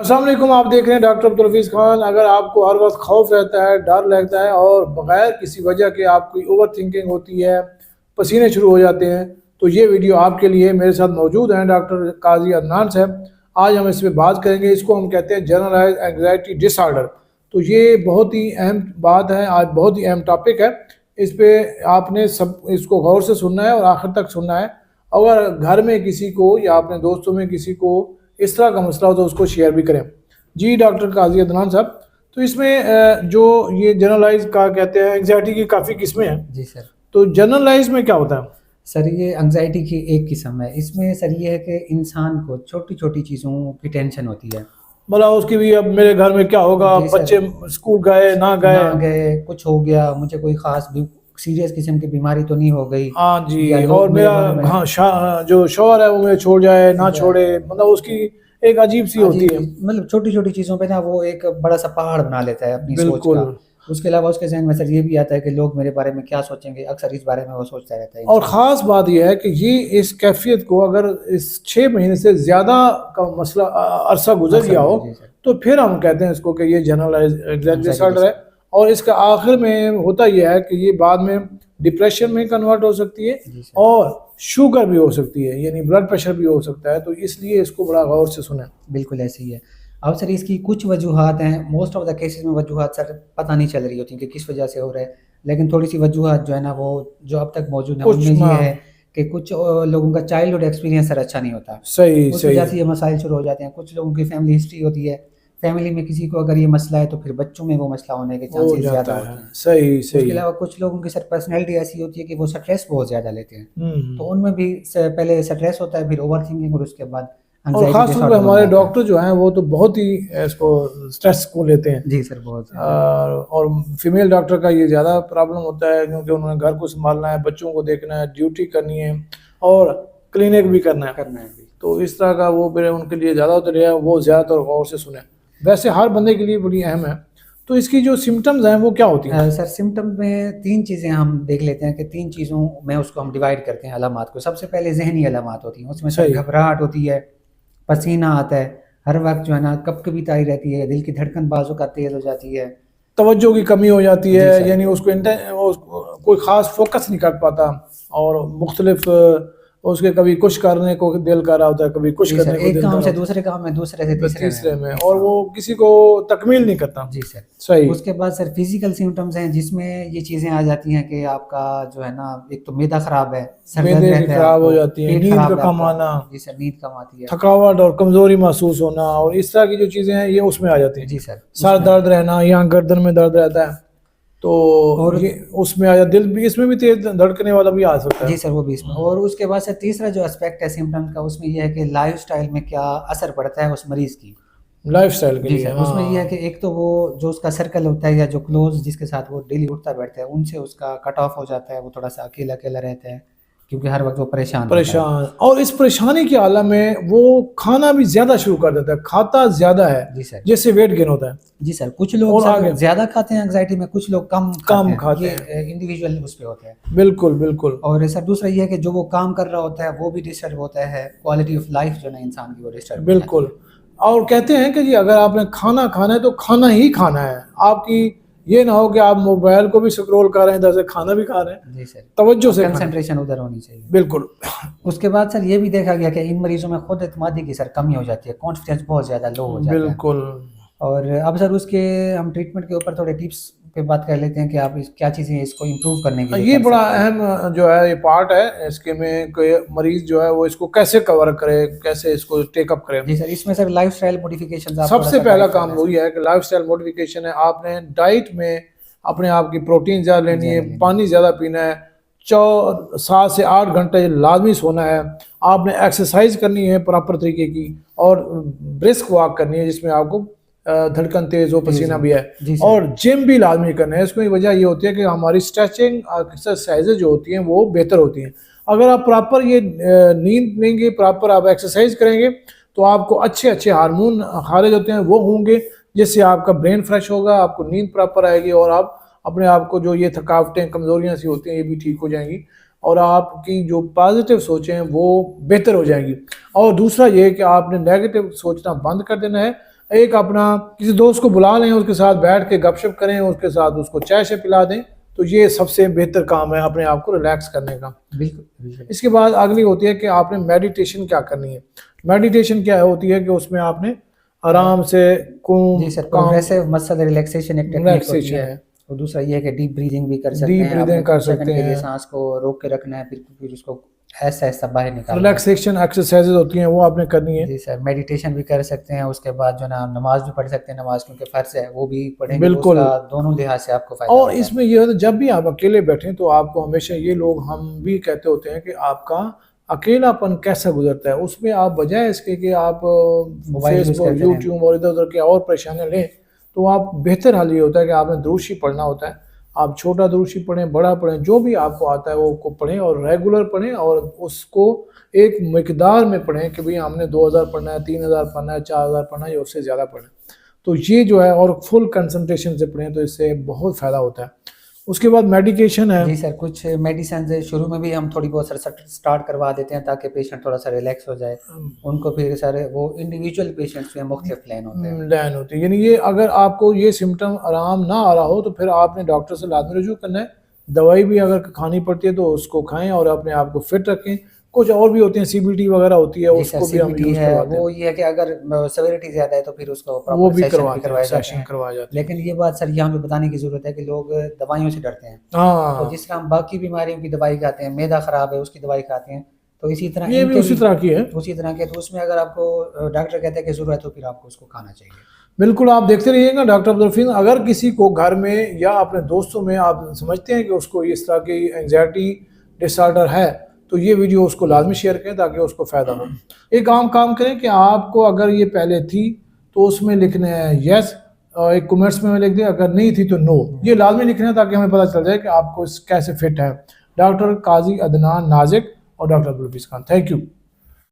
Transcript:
अस्सलाम वालेकुम। आप देख रहे हैं डॉक्टर अब्दुल हफीज़ खान। अगर आपको हर वक्त खौफ रहता है, डर लगता है और बगैर किसी वजह के आपकी ओवर थिंकिंग होती है, पसीने शुरू हो जाते हैं, तो ये वीडियो आपके लिए। मेरे साथ मौजूद हैं डॉक्टर काजी अदनान साहब। आज हम इस पर बात करेंगे। इसको हम कहते हैं जनरलाइज एंग्जाइटी डिसऑर्डर। तो ये बहुत ही अहम बात है, आज बहुत ही अहम टॉपिक है। इस पे आपने सब इसको गौर से सुनना है और आखिर तक सुनना है। अगर घर में किसी को या अपने दोस्तों में किसी को इस तरह का मसला हो तो उसको शेयर भी करें। जी डॉक्टर काजी अदनान साहब, तो इसमें जो ये जनरलाइज का कहते हैं, एंग्जाइटी की काफ़ी किस्में हैं। जी सर। तो जनरलाइज में क्या होता है? सर ये एंग्जाइटी की एक किस्म है। इसमें सर ये है कि इंसान को छोटी छोटी चीज़ों की टेंशन होती है। मतलब उसकी भी, अब मेरे घर में क्या होगा, जी सर। बच्चे स्कूल गए ना ना गए, गए, कुछ हो गया, मुझे कोई ख़ास सीरियस किस्म की बीमारी तो नहीं हो गई, हाँ या जी, और लोग मेरे मेरा बारे में हाँ जो शौहर है वो मुझे छोड़ जाए ना छोड़े, मतलब उसकी एक अजीब सी होती अजीब, है। मतलब छोटी छोटी चीज़ों पे ना वो एक बड़ा सा पहाड़ बना लेता है अपनी सोच बिल्कुल। का। उसके अलावा उसके जहन में सर ये भी आता है कि लोग मेरे बारे में क्या सोचेंगे, अक्सर इस बारे में वो सोचता रहता है और इंसान। ख़ास बात यह है कि ये इस कैफियत को अगर इस 6 महीने से ज़्यादा का मसला अरसा गुजर अक्सर गया हो, जी सर। तो फिर हम कहते हैं इसको कि ये जनरलाइज एंग्जाइटी एंग्जाइटी डिसऑर्डर है। और इसका आखिर में होता यह है कि ये बाद में डिप्रेशन में कन्वर्ट हो सकती है जी सर। और शुगर भी हो सकती है, यानी ब्लड प्रेशर भी हो सकता है। तो इसलिए इसको बड़ा गौर से सुने। बिल्कुल ऐसे ही है। अब सर इसकी कुछ वजूहात हैं, मोस्ट ऑफ द केसेस में वजूहात सर पता नहीं चल रही होती कि किस वजह से हो रहा है। लेकिन थोड़ी-सी वजूहात जो है ना वो जो अब तक मौजूद हैं कुछ उनमें ये हाँ, है कि कुछ लोगों का चाइल्डहुड एक्सपीरियंस सर अच्छा नहीं होता। सही उस सही। वजह से ये मसाइल शुरू हो जाते हैं। कुछ लोगों की फैमिली हिस्ट्री होती है। फैमिली में किसी को अगर ये मसला है तो फिर बच्चों में वो मसला होने के हो चांसेस ज़्यादा जाता है, होते हैं। सही उसके सही। अलावा कुछ लोगों की सर पर्सनैलिटी ऐसी होती है कि वो स्ट्रेस बहुत ज़्यादा लेते हैं। तो हम्म। उनमें भी पहले स्ट्रेस होता है, फिर ओवरथिंकिंग और उसके बाद और एंग्जायटी ख़ास तौर पे डिसऑर्डर बन हमारे जाता है। डॉक्टर जो हैं वो तो बहुत ही इसको स्ट्रेस को लेते हैं। जी सर, बहुत ज़्यादा। और फीमेल डॉक्टर का ये ज़्यादा प्रॉब्लम होता है, क्योंकि उन्होंने घर को संभालना है, बच्चों को देखना है, ड्यूटी करनी है और क्लिनिक भी करना है। करना है भी। तो इस तरह का वो फिर उनके लिए ज़्यादा होता है, वो ज़्यादातर गौर से सुने। वैसे हर बंदे के लिए बड़ी अहम है। तो इसकी जो सिम्टम्स हैं वो क्या होती हैं? सर सिम्पटम में 3 चीज़ें हम देख लेते हैं कि 3 चीज़ों में उसको हम डिवाइड करते हैं अलामात को। सबसे पहले ज़हनी अलामात होती हैं, उसमें सर सही। घबराहट होती है, पसीना आता है, हर वक़्त जो है ना कँपकँपी रहती है, दिल की धड़कन बाज़ों तेज़ हो जाती है। तवज्जो की कमी हो जाती जी है, सर। यानी उसको कोई ख़ास फोकस नहीं कर पाता। और मुख्तलिफ उसके कभी कुछ करने को दिल कर रहा होता है, कभी कुछ जी सर, करने को एक दिल कर काम रहा से होता दूसरे काम में, दूसरे से है तीसरे तीसरे में। में, और वो किसी को तकमील नहीं करता। जी सर। सही। उसके बाद सर फिज़िकल सिम्पटम्स हैं जिसमें ये चीज़ें आ जाती हैं कि आपका जो है ना एक तो मैदा ख़राब है, सर दर्द मैदे की रहता है खराब हो आपको, जाती है, पेट नींद का ख़राब है कम आपका। आना, जी सर, नींद कम आती है। थकावट और कमज़ोरी महसूस होना, और इस तरह की जो चीज़ें हैं ये उसमें आ जाती हैं। जी सर, सर उसमें दर्द रहना, यहाँ गर्दन में दर्द रहता है, तो और ये उसमें आ जाता। दिल भी, इसमें भी तेज धड़कने वाला भी आ सकता जी है। सर, वो भी इसमें। और उसके बाद सर तीसरा जो एस्पेक्ट है सिम्पटम्स का, उसमें ये है कि लाइफ़स्टाइल में क्या असर पड़ता है उस मरीज़ की। लाइफस्टाइल के जी लिए, सर, उसमें ये है कि हाँ। एक तो वो जो उसका सर्कल होता है या जो क्लोज़ जिसके साथ वो डेली उठता-बैठता है, उनसे उसका कट ऑफ हो जाता है, वो थोड़ा-सा अकेला-अकेला रहता है, क्योंकि हर वक़्त वो परेशान रहता है। परेशान, और इस परेशानी के आलम में वो खाना भी ज़्यादा शुरू कर देता है, खाता ज़्यादा है, जी सर। जिससे वेट गेन होता है। जी सर, कुछ लोग और सर आगे ज़्यादा खाते हैं एंग्ज़ायटी में, कुछ लोग कम खाते कम हैं। खाते ये हैं। इंडिविजुअल उस पे होता है। बिल्कुल बिल्कुल। और सर दूसरा ये है कि जो वो काम कर रहा होता है, वो भी डिस्टर्ब होता है, क्वालिटी ऑफ लाइफ़ जो है ना इंसान की वो डिस्टर्ब हो जाती बिल्कुल। है। और कहते हैं कि जी अगर आपने खाना खाना है तो खाना ही खाना है। आपकी ये ना हो कि आप मोबाइल को भी स्क्रॉल कर रहे हैं, इधर से खाना भी खा रहे हैं। जी सर, तवज्जो से खाना। कंसंट्रेशन उधर होनी चाहिए। बिल्कुल। उसके बाद सर ये भी देखा गया कि इन मरीज़ों में खुद एतमादी की सर कमी हो जाती है, कॉन्फिडेंस बहुत ज़्यादा लो हो जाता है। बिल्कुल। और अब सर उसके हम ट्रीटमेंट के ऊपर थोड़े टिप्स पे बात कर लेते हैं कि आप क्या चीज़ें इसको इम्प्रूव करने के लिए ये कर बड़ा सकते हैं। अहम जो है ये पार्ट है इसके में, कि मरीज जो है वो इसको कैसे कवर करे, कैसे इसको टेकअप करे। जी सर, इसमें सर लाइफ़स्टाइल मॉडिफ़िकेशंस आप सबसे थोड़ा-सा पहला गाइड कर काम दें वही सर। है कि लाइफस्टाइल मॉडिफिकेशन है। आपने डाइट में अपने आप की प्रोटीन ज़्यादा लेनी है, ज़्यादा लेनी है। पानी ज़्यादा पीना है, 7 से 8 घंटे लाजमी सोना है। आपने एक्सरसाइज करनी है प्रॉपर तरीके की, और ब्रिस्क वॉक करनी है जिसमें आपको धड़कन तेज़ हो, तेज़ पसीना हो। भी है। जी सर। और जिम भी लाजमी करना है। इसकी वजह ये होती है कि हमारी स्ट्रेचिंग एक्सरसाइजेज जो होती हैं वो बेहतर होती हैं। अगर आप प्रॉपर ये नींद लेंगे, प्रॉपर आप एक्सरसाइज करेंगे, तो आपको अच्छे अच्छे हार्मोन खारिज होते हैं वो होंगे, जिससे आपका ब्रेन फ्रेश होगा, आपको नींद प्रॉपर आएगी, और आप अपने आप को जो ये थकावटें, कमज़ोरियाँ सी होती हैं ये भी ठीक हो जाएंगी, और आपकी जो पॉजिटिव सोचें वो बेहतर हो जाएंगी। और दूसरा ये कि आपने नेगेटिव सोचना बंद कर देना है। एक अपना किसी दोस्त को बुला लें, उसके साथ बैठ के गपशप करें, उसके साथ उसको चाय से पिला दें, तो ये सबसे बेहतर काम है अपने आप को रिलैक्स करने का। बिल्कुल बिल्कुल। इसके बाद अगली होती है कि आपने मेडिटेशन क्या करनी है। मेडिटेशन क्या होती है कि उसमें आपने आराम से जी सर, प्रोग्रेसिव मसल रिलैक्सेशन एक टेक्निक होती रिलैक्सेशन है। है, और दूसरा ये है कि डीप ब्रीदिंग भी कर सकते डीप हैं। आपने ब्रीदिंग कर कुछ सेकंड सकते के लिए हैं, सांस को रोक के रखना है, फिर उसको ऐसा ऐसा बाहर निकालना है। रिलैक्सेशन एक्सरसाइजेज होती हैं वो आपने करनी है। जी सर, मेडिटेशन भी कर सकते हैं। उसके बाद जो ना नमाज भी पढ़ सकते हैं, नमाज क्योंकि फ़र्ज़ है वो भी पढ़ेंगे तो बिल्कुल। उसका दोनों लिहाज से आपको फ़ायदा और होगा। इसमें ये होता है जब भी आप अकेले बैठें तो आपको हमेशा ये लोग हम भी कहते होते हैं कि आपका अकेलापन कैसा गुजरता है, उसमें आप बजाय इसके कि आप मोबाइल यूज़ फेसबुक, करते रहें। यूट्यूब और इधर उधर के और परेशानियां लें, तो आप बेहतर हाल ये होता है कि आपने दुरूशी पढ़ना होता है। आप छोटा दुरूशी पढ़ें, बड़ा पढ़ें, जो भी आपको आता है वो को पढ़ें और रेगुलर पढ़ें, और उसको एक मिकदार में पढ़ें कि भाई हमने 2000 पढ़ना है, 3000 पढ़ना है, 4000 पढ़ना है या उससे ज़्यादा पढ़ें। तो ये जो है, और फुल कंसंट्रेशन से पढ़ें, तो इससे बहुत फ़ायदा होता है। उसके बाद मेडिकेशन है। जी सर, कुछ मेडिसिन शुरू में भी हम थोड़ी बहुत सर स्टार्ट करवा देते हैं ताकि पेशेंट थोड़ा सा रिलैक्स हो जाए। उनको फिर सर वो इंडिविजुअल पेशेंट्स में मुख्तलिफ प्लान होते हैं। लैन होती है, यानी ये अगर आपको ये सिम्टम आराम ना आ रहा हो तो फिर आपने डॉक्टर से लाजमी रुजू करना है। दवाई भी अगर खानी पड़ती है तो उसको खाएं और अपने आप को फिट रखें। कुछ और भी होते हैं, सीबीटी वगैरह होती है, जी सर, उसको भी हम सीबीटी यूज़ है, करवाते वो हैं, ये है कि अगर सेवेरिटी ज़्यादा है तो फिर उसको वो प्रॉपर भी सेशन भी करवाते हैं, करवाए जाते सेशन हैं। करवाए जाते हैं। लेकिन ये बात सर यहाँ पे बताने की ज़रूरत है कि लोग दवाइयों से डरते हैं। तो हाँ, जिस तरह हम बाकी बीमारियों की दवाई खाते हैं, मैदा ख़राब है उसकी दवाई खाते हैं, तो इसी तरह ये भी इनके उसी तरह की है। उसी तरह के, तो उसमें अगर आपको डॉक्टर कहता है कि ज़रूरत है तो फिर आपको उसको खाना चाहिए। बिल्कुल, आप देखते रहिएगा डॉक्टर अब्दुल हफीज़। अगर किसी को घर में या अपने दोस्तों में आप समझते हैं कि उसको इस तरह की एंग्जाइटी डिसऑर्डर है, तो ये वीडियो उसको लाजमी शेयर करें ताकि उसको फ़ायदा हो। एक आम काम करें कि आपको अगर ये पहले थी तो उसमें लिखने हैं येस, और एक कमेंट्स में लिख दें, अगर नहीं थी तो नो। ये लाजमी लिखना है ताकि हमें पता चल जाए कि आपको कैसे फिट है। डॉक्टर काजी अदनान नाजिक और doctor Abdul Hafeez Khan, thank you.